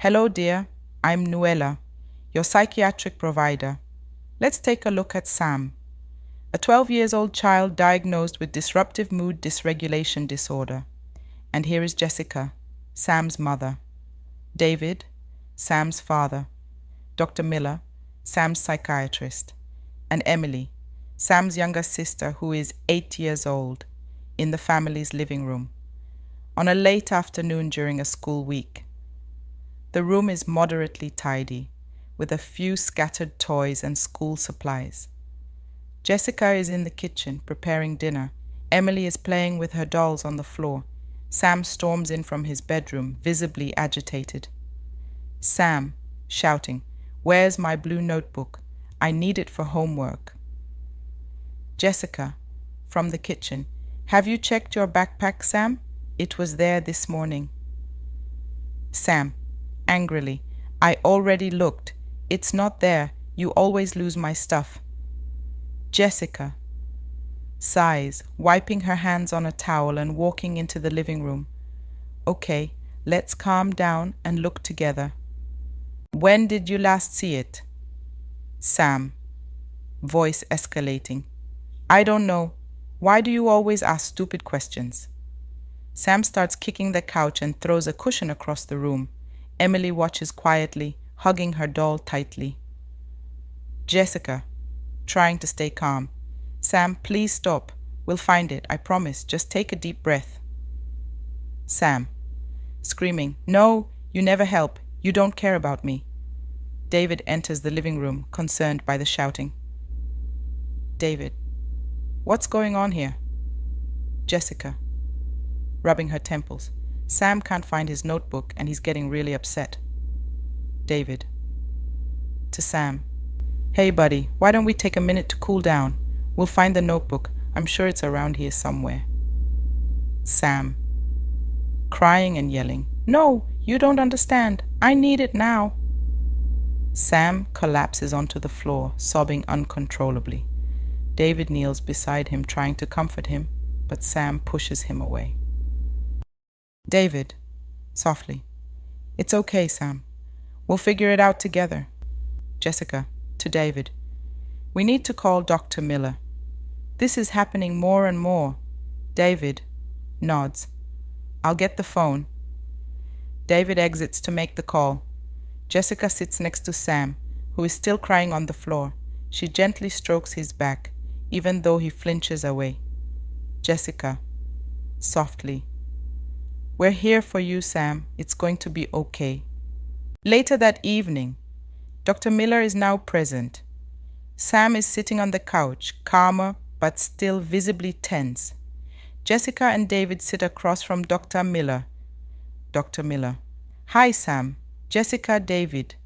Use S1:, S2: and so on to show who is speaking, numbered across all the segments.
S1: Hello, dear. I'm Nuella, your psychiatric provider. Let's take a look at Sam, a 12-year-old child diagnosed with disruptive mood dysregulation disorder. And here is Jessica, Sam's mother. David, Sam's father. Dr. Miller, Sam's psychiatrist. And Emily, Sam's younger sister, who is 8 years old, in the family's living room, on a late afternoon during a school week. The room is moderately tidy, with a few scattered toys and school supplies. Jessica is in the kitchen preparing dinner. Emily is playing with her dolls on the floor. Sam storms in from his bedroom, visibly agitated. Sam, shouting, "Where's my blue notebook? I need it for homework." Jessica, from the kitchen, "Have you checked your backpack, Sam? It was there this morning." Sam, angrily, "I already looked. It's not there. You always lose my stuff." Jessica sighs, wiping her hands on a towel and walking into the living room. "Okay, let's calm down and look together. When did you last see it?" Sam, voice escalating, "I don't know. Why do you always ask stupid questions?" Sam starts kicking the couch and throws a cushion across the room. Emily watches quietly, hugging her doll tightly. Jessica, trying to stay calm, "Sam, please stop. We'll find it, I promise. Just take a deep breath." Sam, screaming, "No, you never help. You don't care about me." David enters the living room, concerned by the shouting. David, "What's going on here?" Jessica, rubbing her temples. "Sam can't find his notebook and he's getting really upset." David, to Sam, "Hey buddy, why don't we take a minute to cool down? We'll find the notebook. I'm sure it's around here somewhere." Sam, crying and yelling, "No, you don't understand. I need it now." Sam collapses onto the floor, sobbing uncontrollably. David kneels beside him, trying to comfort him, but Sam pushes him away. David, softly, "It's okay, Sam. We'll figure it out together." Jessica, to David, "We need to call Dr. Miller. This is happening more and more." David nods. "I'll get the phone." David exits to make the call. Jessica sits next to Sam, who is still crying on the floor. She gently strokes his back, even though he flinches away. Jessica, softly, "We're here for you, Sam. It's going to be okay." Later that evening, Dr. Miller is now present. Sam is sitting on the couch, calmer but still visibly tense. Jessica and David sit across from Dr. Miller. Dr. Miller, "Hi, Sam. Jessica, David.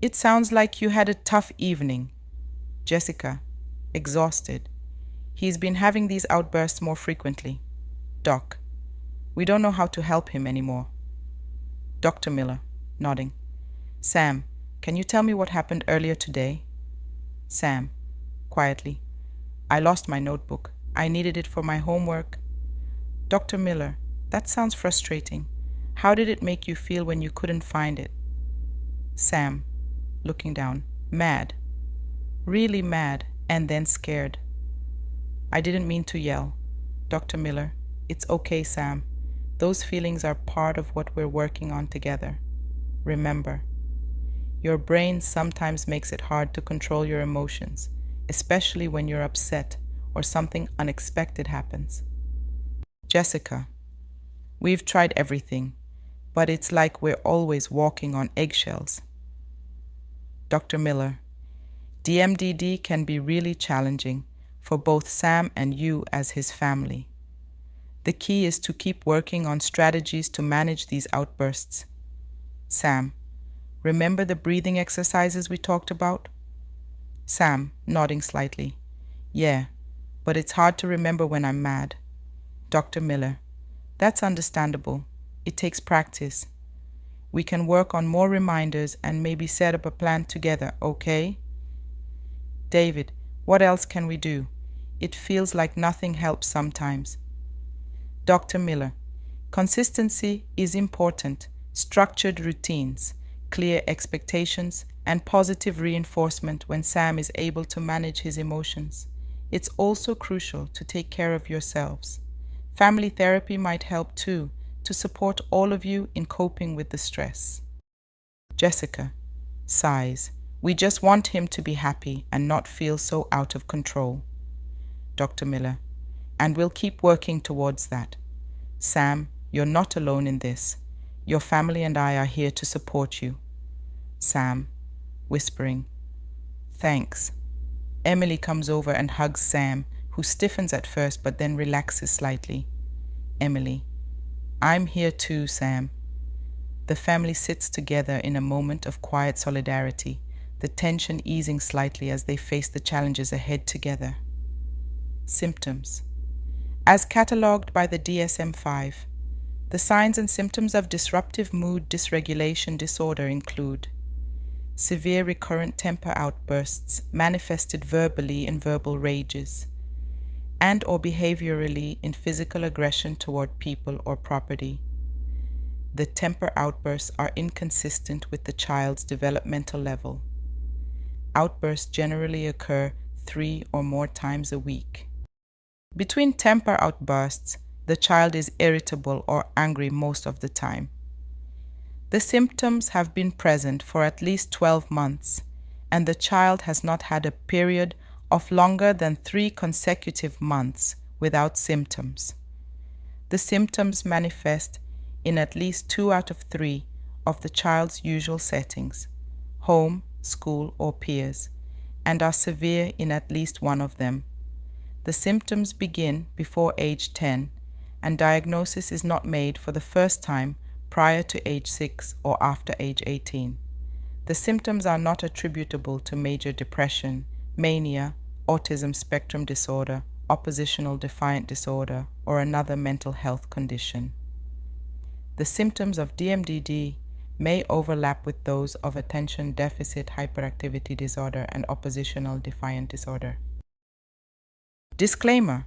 S1: It sounds like you had a tough evening." Jessica, exhausted. "He's been having these outbursts more frequently. Doc, we don't know how to help him anymore." Dr. Miller, nodding. "Sam, can you tell me what happened earlier today?" Sam, quietly, "I lost my notebook. I needed it for my homework." Dr. Miller, "That sounds frustrating. How did it make you feel when you couldn't find it?" Sam, looking down, "Mad. Really mad, and then scared. I didn't mean to yell." Dr. Miller, "It's okay, Sam. Those feelings are part of what we're working on together. Remember, your brain sometimes makes it hard to control your emotions, especially when you're upset or something unexpected happens." Jessica, "We've tried everything, but it's like we're always walking on eggshells." Dr. Miller, "DMDD can be really challenging for both Sam and you as his family. The key is to keep working on strategies to manage these outbursts." Sam, "Remember the breathing exercises we talked about?" Sam, nodding slightly, "Yeah, but it's hard to remember when I'm mad." Dr. Miller, "That's understandable. It takes practice. We can work on more reminders and maybe set up a plan together, okay?" David, "What else can we do? It feels like nothing helps sometimes." Dr. Miller, "Consistency is important. Structured routines. clear expectations, and positive reinforcement when Sam is able to manage his emotions. It's also crucial to take care of yourselves. Family therapy might help too, to support all of you in coping with the stress. Jessica sighs. We just want him to be happy and not feel so out of control. Dr. Miller, and we'll keep working towards that. Sam, you're not alone in this. Your family and I are here to support you. Sam, whispering, thanks. Emily comes over and hugs Sam, who stiffens at first but then relaxes slightly. Emily, I'm here too, Sam. The family sits together in a moment of quiet solidarity, the tension easing slightly as they face the challenges ahead together. Symptoms. As catalogued by the DSM-5, the signs and symptoms of disruptive mood dysregulation disorder include severe recurrent temper outbursts manifested verbally in verbal rages and or behaviorally in physical aggression toward people or property. The temper outbursts are inconsistent with the child's developmental level. Outbursts generally occur 3 or more times a week. Between temper outbursts, the child is irritable or angry most of the time. The symptoms have been present for at least 12 months, and the child has not had a period of longer than 3 consecutive months without symptoms. The symptoms manifest in at least 2 out of 3 of the child's usual settings, home, school, or peers, and are severe in at least one of them. The symptoms begin before age 10, and diagnosis is not made for the first time prior to age 6 or after age 18. The symptoms are not attributable to major depression, mania, autism spectrum disorder, oppositional defiant disorder, or another mental health condition. The symptoms of DMDD may overlap with those of attention deficit hyperactivity disorder and oppositional defiant disorder. Disclaimer: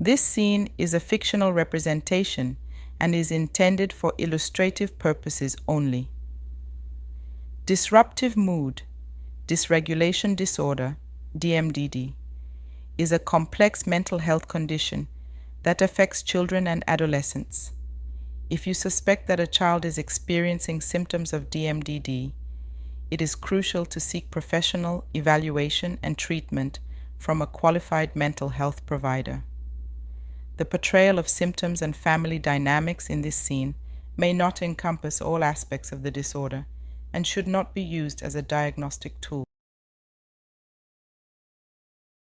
S1: this scene is a fictional representation and is intended for illustrative purposes only. Disruptive mood dysregulation disorder, DMDD, is a complex mental health condition that affects children and adolescents. If you suspect that a child is experiencing symptoms of DMDD, it is crucial to seek professional evaluation and treatment from a qualified mental health provider. The portrayal of symptoms and family dynamics in this scene may not encompass all aspects of the disorder and should not be used as a diagnostic tool.